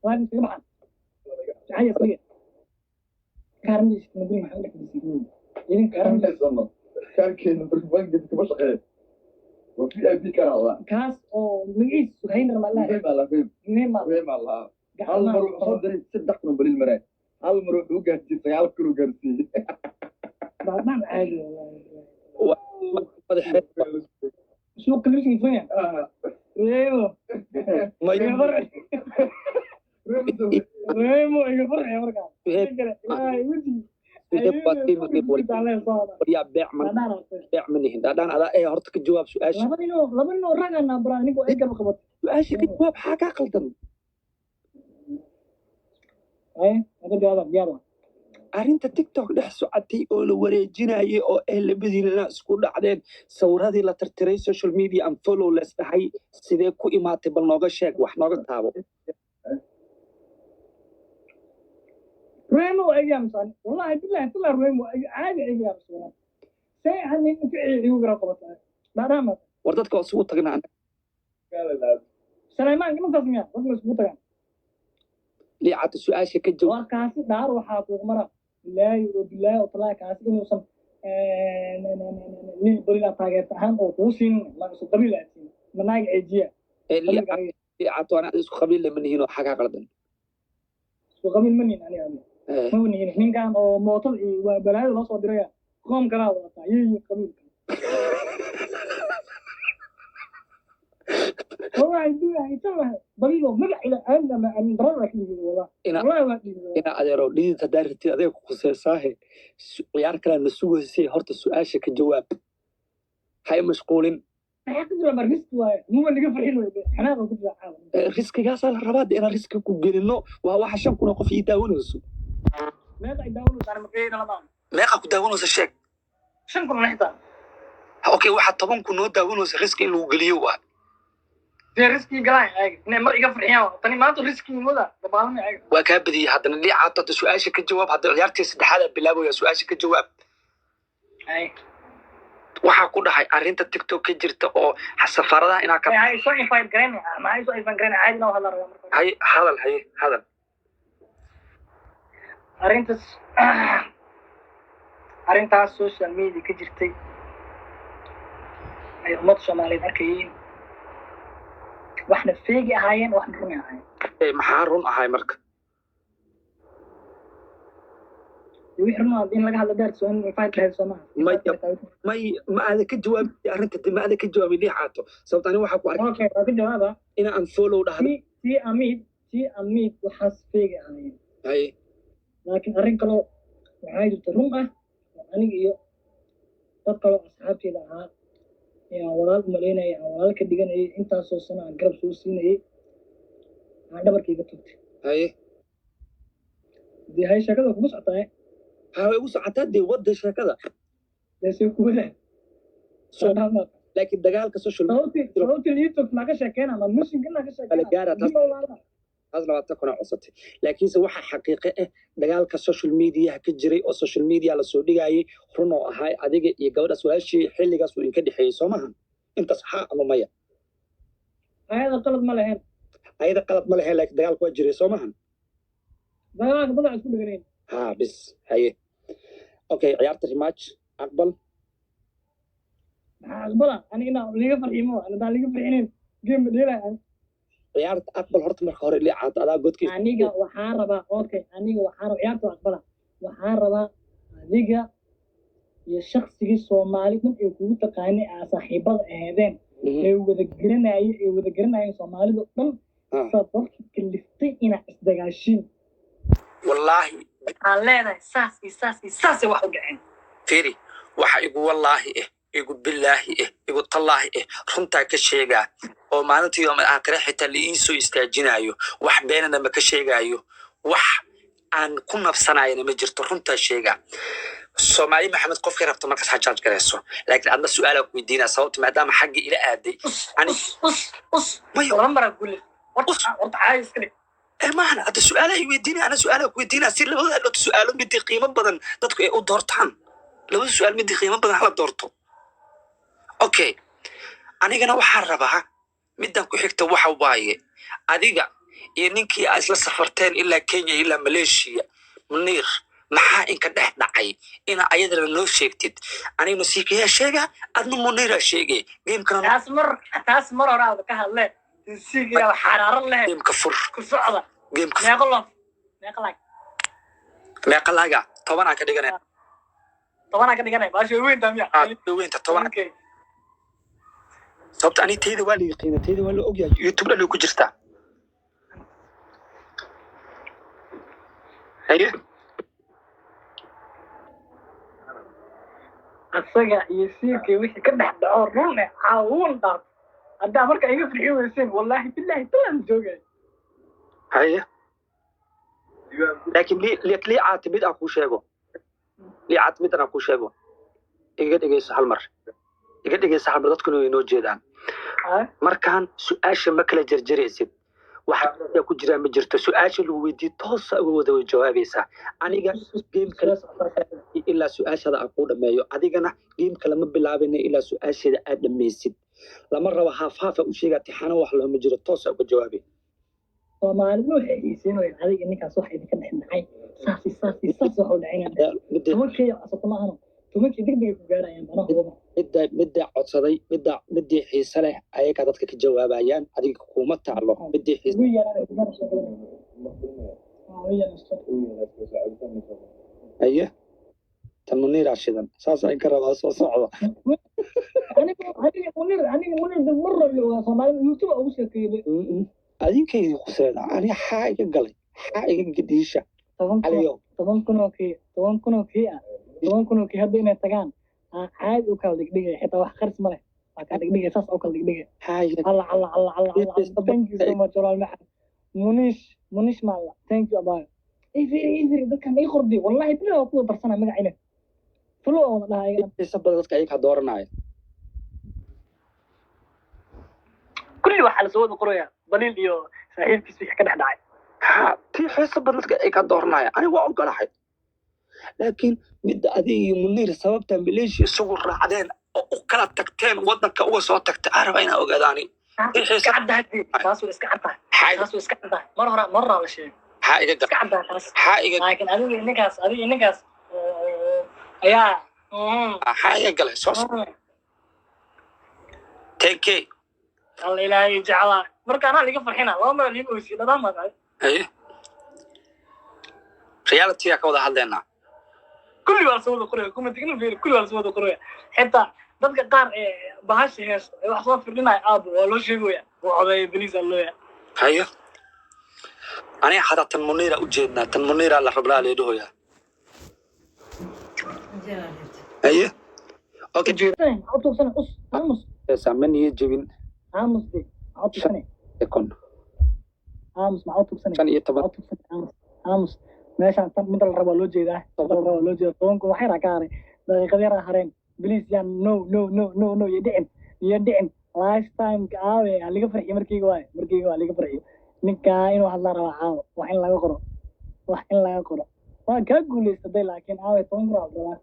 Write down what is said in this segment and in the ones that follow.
waan iska baxan jacayl isriya kaarniis nabri maxaa la xidhiidhin idin kaarniis كان بالبنك كما شغال وفي اي بي كان الله kaas oo magaciis suhayn ramallah فيم على فيم neema فيم الله هل مروح صدري صدق من بليل المراي هل مروح وقعتي سيال كله قرسي بعدين عادي والله madaxeed سوق كلش فين ايوه ma يفرع ريمو يفرع يا مرقع لا ودي waryaa beec manihin dhaadhaan adaa ee horta ka jawaab su-aasha labadino ragana bra anigu ay gaba qabat su-aasha ka jawaab maxaa kaa qaldan ay hada jawaab jawaab arrinta tiktok dhex socotay oo la wareejinayay oo labadiinana isku dhacdeen sawirradii la tirtiray social media and follow less dhahay sidee ku imaatay bal nooga sheeg wax nooga taabo ريمو ايام صار والله بالله طلع ريمو عادي ايام صار سي هني في يقرا قبطه لا رحمه war dadka waa isugu tagnaa سليمان كم تصنيع رقم اسبوع liicata su-aasha ka jawaab وكاسي دار waxaa ku mara ilaahay oo bilaahay oo talaa kaasi inuu san nin barila taageerta ahaan oo ku siin la soo qabila manaag eejiya liicata ana isku qabiil leh manihin oo xagaa qaldan soo qabiil manin aniga مونين نين كان أو موتل وبلاد الله صدره يا قوم كلا ولا يي قبيل هو عندي ترى بليغو مرع إلى أن ما أن ضررك لي والله ina adeero dhidid daarti adeeg ku qusaysahay ciyaar kale la sugaysay horta su-aasha ka jawaab hay mashquulin حيقدر ما ريسك مو اللي قفل حلو حناقه كده عالم riskigaas la rabaa inaan riski ku gelino waa waxa 5 kun oo qof ii daawanayso ماذا يداولوا صار مقيد رمضان meeqa ku daawanayso sheeg شن كنا نحتاج okay waxa 10 kun oo daawanayso riski in lagu geliyo waa ده ريسكي جاي هاي نمر يقفل حياه تاني ما تو ريسكي مودا دبالنا هاي waa ka badiyay haddana liicata su-aasha ka jawaab hadda ciyaartii saddexaad bilaabaya su-aasha ka jawaab هاي waxaa ku dhahay arrinta tiktok ka jirta oo safaradaha inaa ka هاي شو إنفايد جريني ما هاي شو إنفايد جريني عادي لو هلا رجع hay hadal arrintaas social media ka jirtay ay ummad Soomaaliyeed arkayeen waxna feegi ahaayeen waxna run ahaayeen maxaa run ahay marka wixii run ah in laga hadlo daar soo in fight lahayd Soomaaliya may ma aada ka jawaab arrinta ma aada ka jawaab liicaato sababta ani waxa ku arkay okay waa ka jawaaba in aan follow dhahdo si amid waxaas feegi ahaayeen hay laakiin arrin kale waxaa jirta run ah aniga iyo dad kale asxaabteeda ahaa ee walaal maleynaya walaal ka dhiganayay intaasoo sano aan garab soo siinayay aan dhabarkayga tugtay hay dee hay sheekada kuma socotaa ها وصل عتادي ود شكذا بس يقول لكن دجال كسوشيال صوتي اليوتيوب ما كش كان ما مش كنا كش كان هذا لو تكون عصتي لكن سو waxa xaqiiqo ah dagaalka social media ka jiray oo social media la soo dhigayay run oo ahay adiga iyo gabadha su'aashii xilligaas uu inka dhixay Soomahan inta sax ama maya ayada qalad ma lahayn laakiin dagaalku waa jiray Soomahan dagaalka badan isku dhiganeen ha bis haye okay ciyaarta rematch aqbal aniga liga farximo ana liga farxinin game dheelay ciyaarta aqbal horta marka hore liicaato adaa godkiisa aniga waxaan rabaa ciyaarta aqbala waxaan rabaa adiga iyo shakhsigii Soomaali dhan ee kugu taqaanay saaxiibada ahaydeen ee wada garanayeen Soomaalidu dhan sababta kaliftay ina isdagaashin wallahi aan leenahay saas wax u dhaceen fiiri waxa igu wallahi igu billahi igu tallahi runta ka sheega oo maalintii yawm aakhire xitaa la iisoo istaajinayo wax beenana ma ka sheegayo wax aan ku nafsanayna ma jirto runta sheega Soomaali Maxamed qofka rabta markaas xajaaj gareyso laakiin adna su'aal ku weydiina sababta maadaama xaqi ila aaday ani ma yoran gule warta caayis kale maana hada su'aal ay weydiina ana su'aal ku weydiina si labada dhot su'aalo mid qiimo badan dadku ay u doortaan labada su'aal mid qiimo badan hala doorto okay anigana waxaan rabaa middan ku xigta waxa waaye adiga iyo ninkii aa isla safarteen ilaa Kenya ilaa Malaysia Munir maxaa inka dhex dhacay ina ayadana noo sheegtid aniguna siikiyaa sheega adna Munira sheegay geemkana taas mar hore aad ka hadleen siikiyaa xaraaro leh geemka fur ku socda geemka meeqalaga 10 ka dhiganay 10 ka dhiganay baasha weyn taamiya weynta 10 sabta ani teeda waa la yaqiina teeda waa la ogyahay YouTube la ku jirta haye asaga iyo siinkii wixii ka dhex dhaco run caawun dhaaf haddaa marka iga fixiyo weyseen wallahi billahi talan joogay haye laakiin li caatibid aan ku sheego iga dhigayso hal mar dadkuna way noo jeedaan markaan su'aasha ma kala jarjaraysid waxa ku jira ma jirto su'aasha lagu weydiiyo toos uga wada jawaabaysaa aniga game kala ilaa su'aashada aan ku dhameeyo adigana game kala ma bilaabina ilaa su'aashada aad dhameysid lama rabo haaf u sheega tixana wax looma jiro toos uga jawaabay Soomaalidu waxay xiisinayaan adiga ninkaas wax idinka dhex dhacay saas wax u dhacayna tumakii asatamaana tumakii degdeg ku gaarayaan banaha midda codsaday midii xiisa leh ayaga dadka ka jawaabayaan adiga kuma taalo midii xiisa aye tan Munir ashidan saas ay ka rabaa soo socdo aniga Munir marro iyo Soomaalidu YouTube ugu sheekeeyay adinkay quseeda ani xaaga galay xaaga gadiisha aliyo 10 kun oo kii hadda inay tagaan caadi u kala dhigdhigay xitaa wax qaris ma leh waa ka dhigdhigay saas oo kala dhigdhigay Allah thank you so much walaal maxad munish maalla thank you abaa ifiri dadkan ay qordi wallahi bilaa ku darsana magacayna fulo oo dhahay sabab dadka ay ka dooranay kulli waxa la soo wada qoraya balil iyo saaxiibkiis wixii ka dhex dhacay tii xiisa badalka ay ka dooranaya aniga waa ogolahay laakiin midda adiga iyo Munir sababta Malaysia isugu raacdeen oo u kala tagteen wadanka uga soo tagtay araba inaa ogaadaani xiisa caddahay taas way iska caddahay mar hore la sheegay iska caddahay laakiin adiga ninkaas ayaa iga galay soo take الله إلهي جعله مركانا اللي قفل حنا والله ما اللي يقول شيء ده ما قال أيه ريالتي يا كودا حدنا كل واحد سوى قرية كم تقولون في كل واحد سوى قرية حتى ضد قار بهاش هيش واحد في لنا أب ولا شيء ويا وعلى بنيز الله هيا أنا حتى تنمنيرة وجدنا تنمنيرة على حبلا عليه ده يا أيه أوكي جيران عطوا سنة أمس سامني يجيبين أمس دي عطوا سنة يكون أمس ما عطوا سنة كان يتبع عطوا سنة أمس ماشي عن مثل الربولوجي ده الربولوجي طونكو وحيرة كاري دقيقة غير هرين بليز يعني نو يدعم لايف تايم كاوي اللي قفرحي مركي قواي اللي قفرحي ninka inuu hadla raba caaw wax in laga qoro waa ka guuleystay laakiin caaw 10 garaad dala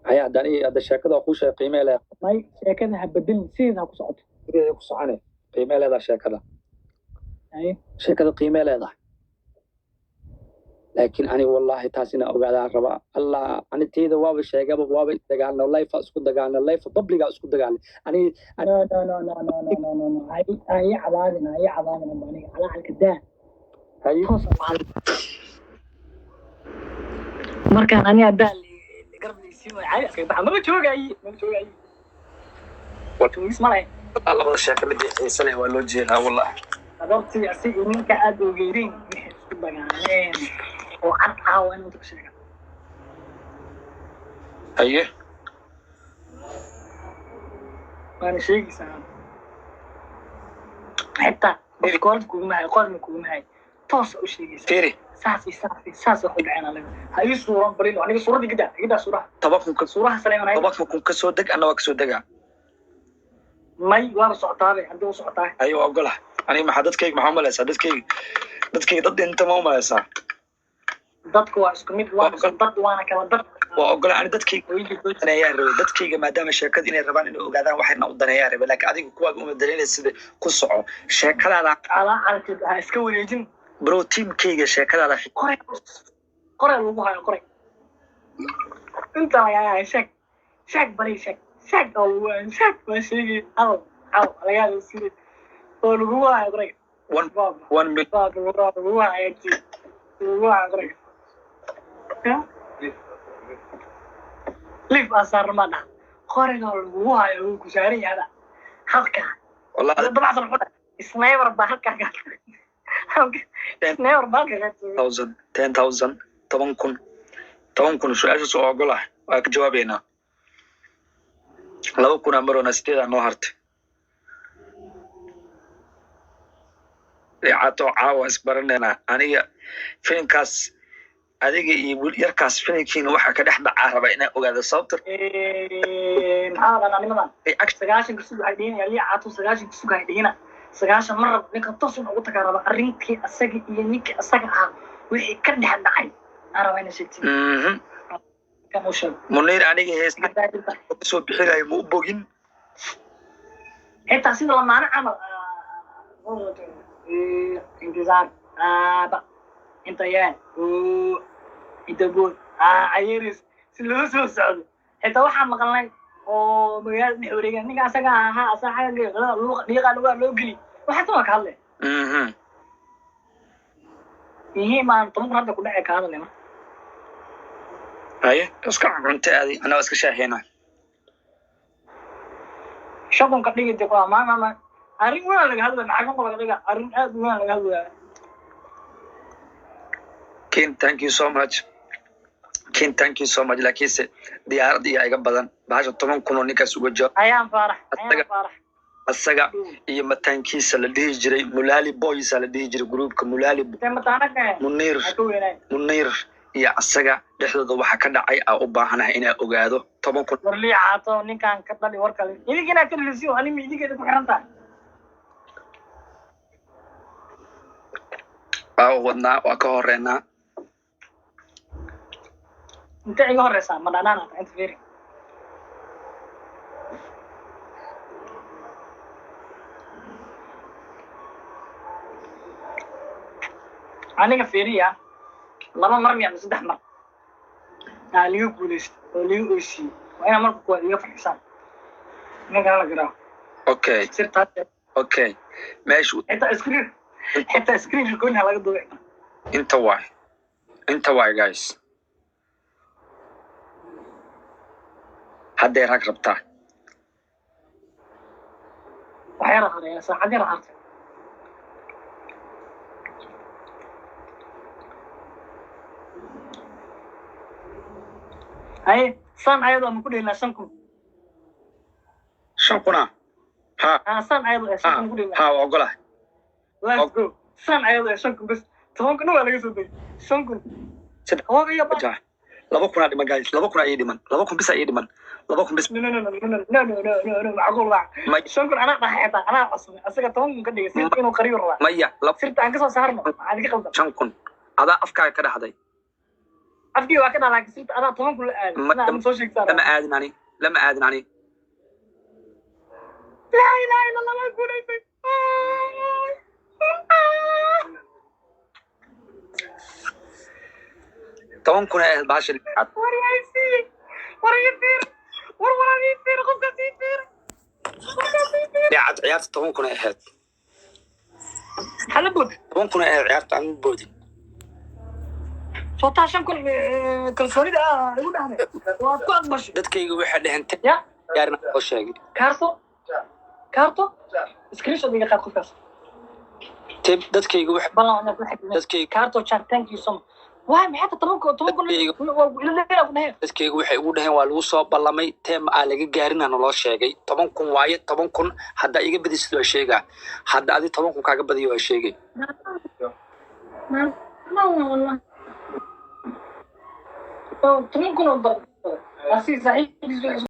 haya hadda sheekada ku sheekay qiime leh may sheekada ha bedel sida ku socoto ku soconay qiime leedahay sheekada qiime leedahay laakiin ani wallahi taasina ogaada raba allah ani teeda waaba sheegaba waaba dagaalna life isku dagaalna life public isku dagaalna ani no ay cabaadina bani ala halkada hay markaan ani adal garablaysi way caadi ka baxma joogay wato ismaalay الله sheekada xiisan waa loo jeedaa wallahi adabti asi ninka aad u geerin isku dagaaleen وعن إنه تكشف. أيه. أنا شيء سام. حتى الكورد كوم معي توصل شيء. فيري. ساس أخذ عنا لنا. هاي صورة برينو أنا صورة دي كده صورة. طبقكم صورة سليمان. طبقكم كسودك أنا وكسودك. ماي وأنا صعطاري عنده صعطاري. أيوة أقولها. أنا ما حدث كيك محمد حدث كيك ضد أنت ما هو ملسا. dadku waa isku mid waa dad waana kala dad waa ogol aan dadkayga daneeyaa rabay dadkayga maadaama sheekada inay rabaan inay ogaadaan waxayna u daneeyaa rabay laakiin adiga kuwaaga uma daneynay sida ku soco sheekadaada ala aragtid ha iska wareejin bro teamkayga sheekadaada qoray lagu hayo qoray inta laga sheeg bari sheeg oo waa sheegay aw laga sii oo lagu hayo qoray 1 minute lagu hayo qoray ليف أصار منا خارج الوعي وكساري هذا حقا والله طبعا صراحة سنايبر بحقا سنايبر بحقا 10,000 طبعاً سؤال سؤال أقوله وأك جوابينا لو كنا مرنا ستيدا نهارت عطوا عاوز برننا أنا فين كاس adiga iyo yarkaas filinkiina waxa ka dhex dhacaa raba inaan ogaado sababta maxaa nimadan sagaashan kasug waxay dhigeen liya caato sagaashan kasug waxay dhigeen sagaashan mar ninka tosun ugu tagaa raba arrinkii asaga iyo ninka asaga ah wixii ka dhex dhacay aan raba inaan sheegto munir aniga heesta soo bixinay ma u bogin inta sida lamaana camal intizaar ba inta yaan inta gool ayris si loo soo socdo xitaa waxaan maqalnay oo magaalada dhex wareegan ninka asaga ahaa asaxaaga dhiiqa loo geli waxaa soo ka hadlay maan toban hadda ku dhacay ka hadlay ma haye iska cuntaadi ana iska shaaheena shaqon ka dhigay dee waa maama arrin weyn laga hadlay maxaa ka laga dhigaa arrin aad u weyn laga hadlay Ken, thank you so much. Laakiin se diyaarad iyo iga badan bahasha 10 kun oo ninkaas uga jiro ayaan faarax asaga iyo mataankiisa la dhihi jiray Mulali Boys la dhihi jiray groupka Mulali Munir iyo asaga dhexdooda waxa ka dhacay aan u baahanahay inaan ogaado 10 kun warli caato ninkan ka dhali war kale idigina ka lisiyo anima idigeeda ku xirantaa wadnaa waa ka horeynaa انت ايه هرسا ما انا انت فيري انا فيريا لما مرمي يعني 3 مر ليو بوليس ليو اوسي وانا مركو كو ليو فرحسان ما قال لك اوكي سيرت اوكي ماشي حتى سكرين يكون على قدو انت واي جايز hadday rag rabtaa waxay raacayaan saacadii raacay hay san ayado ma ku dhigna 5 kun ha san ayado 5 kun ku dhigna ha ogola let's go san ayado 5 kun bas 10 kun waa laga soo degay 5 kun hooga iyo baa 2 kun dhiman guys 2 kun ay dhiman 2 kun bis ay dhiman 2 kun bis no macquul la ma 5 kun ana dhaxayta ana asna asaga 10 kun ka dhigay si inuu qariyo raba maya sirta aan ka soo saarno aan ka qaldan 5 kun ada afkaaga ka dhaxday afkii waa ka dhalaa sirta ana 10 kun la aad ana soo sheegtaa lama aadin ani la ilaha illa allah ma guuleysay 10 kun ee baasha lixaad waraysiir qofka sii fiir ciyaarta 10 kun ee ahayd hala bood 10 kun ee ciyaarta aan boodin soo taashan kun kalsoonida ugu dhahnay waa ku aqbashay dadkayga waxay dhahantay ya yaarna oo sheegay kaarto screenshot iga qaad qofkaas dadkayga waxay balan dadkayga kaarto chat thank you so much waa maxay 10 kun dadkayga waxay ugu dhaheen waa lagu soo ballamay team aan laga gaarinaa loo sheegay 10 kun waaye 10 kun hadda iga badisid waa sheegaa hadda adi 10 kun kaaga badiyo waa sheegay والله 10 kun oo asii saxiib